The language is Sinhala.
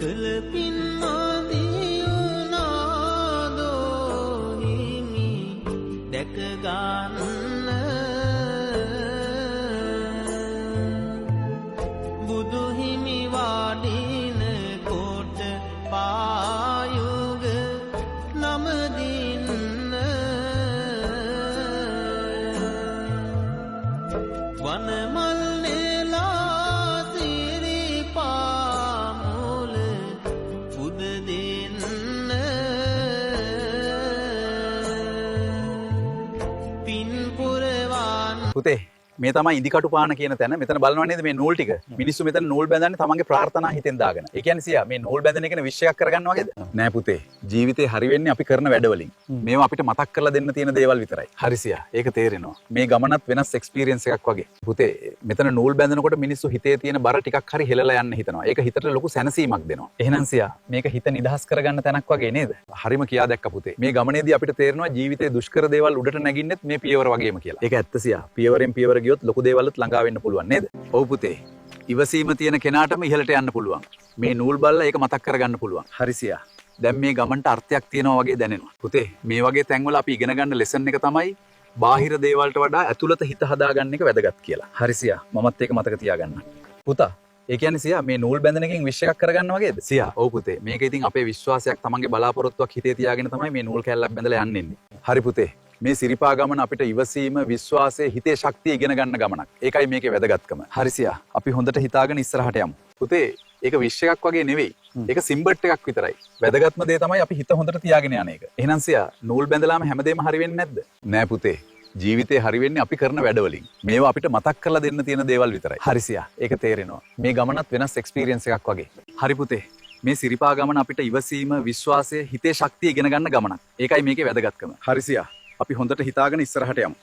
කළපින් මදියුනාදෝ හිමි දැකගන්න බුදු හිමි වාඩින කොට පායුග නමදින්න වනමල් නෙලා සිරිපාමුල පුද දෙන්න පින් පුරවන් පුතේ මේ තමයි ඉදිකටු පාන කියන තැන. මෙතන බලනවා නේද මේ නූල් ටික. මිනිස්සු මෙතන නූල් බැඳන්නේ තමන්ගේ ප්‍රාර්ථනා හිතෙන් දාගෙන. ඒ කියන්නේ සියා මේ නූල් බැඳන එකනේ විශ්යක් කරගන්න වගේද? නෑ පුතේ. ජීවිතේ හරි වෙන්නේ අපි කරන වැඩ වලින්. මේවා අපිට මතක් කරලා දෙන්න තියෙන දේවල් විතරයි. හරි සියා. ඒක තේරෙනවා. මේ ගමනත් වෙනස් එක්ස්පීරියන්ස් එකක් වගේ. පුතේ මෙතන නූල් බැඳනකොට මිනිස්සු හිතේ තියෙන බර ටිකක් හරි හෙලලා යන්න හිතනවා. ඒක හිතට ලොකු සැනසීමක් දෙනවා. එහෙනම් සියා මේක හිත නිදහස් කරගන්න තැනක් වගේ නේද? හරිම කියා දැක්ක පුතේ. මේ ගමනේදී අපිට තේරෙනවා ජීවිතේ දුෂ්කර දේවල් උඩට නැගින්නෙත් මේ පියවර වගේම කියලා. ඒක ඇත්ත සියා. පියවරෙන් පියවර ගියොත් ලොකු දේවල්ත් ළඟා වෙන්න පුළුවන් නේද? ඔව් පුතේ. ඉවසීම තියෙන කෙනාටම ඉහළට යන්න පුළුවන්. මේ නූල් බල්ලා ඒක මතක් කරගන්න පුළුවන්. හරි සියා. දැන් මේ ගමන්ට අර්ථයක් තියෙනවා වගේ දැනෙනවා. පුතේ මේ වගේ තැන්වල අපි ඉගෙන ගන්න ලෙසන් එක තමයි බාහිර දේවල්ට වඩා ඇතුළත හිත හදාගන්න එක වැදගත් කියලා. හරි සියා. මමත් ඒක මතක තියාගන්න. පුතා ඒ කියන්නේ සියා මේ නූල් බැඳන එකෙන් විශ් එකක් කරගන්න වගේද? සියා. ඔව් පුතේ. මේක ඉතින් අපේ විශ්වාසයක් තමන්ගේ බලාපොරොත්තුවක් හිතේ තියාගෙන තමයි මේ නූල් කැල්ලක් බැඳලා යන්නේ. හරි පුතේ. මේ සිරිපා ගමන අපිට ඉවසීම විශ්වාසය හිතේ ශක්තිය ඉගෙන ගන්න ගමනක්. ඒකයි මේකේ වැදගත්කම. හරි සියා. අපි හොඳට හිතාගෙන ඉස්සරහට යමු. පුතේ ඒක විශ් එකක් වගේ නෙවෙයි. ඒක සිම්බට් එකක් විතරයි. වැදගත්ම දේ තමයි අපි හිත හොඳට තියාගෙන යන එක. එහෙනම් සියා නූල් බැඳලාම හැමදේම හරි වෙන්නේ නැද්ද? නෑ පුතේ. ජීවිතේ හරි වෙන්නේ අපි කරන වැඩවලින්. මේවා අපිට මතක් කරලා දෙන්න තියෙන දේවල් විතරයි. හරි සියා. ඒක තේරෙනවා. මේ ගමනත් වෙනස් එක්ස්පීරියන්ස් එකක් වගේ. හරි පුතේ. මේ සිරිපා ගමන අපිට ඉවසීම විශ්වාසය හිතේ ශක්තිය ඉගෙන ගන්න ගමනක්. ඒකයි මේකේ වැදගත්කම. හරි සියා. අපි හොඳට හිතාගෙන ඉස්සරහට යමු.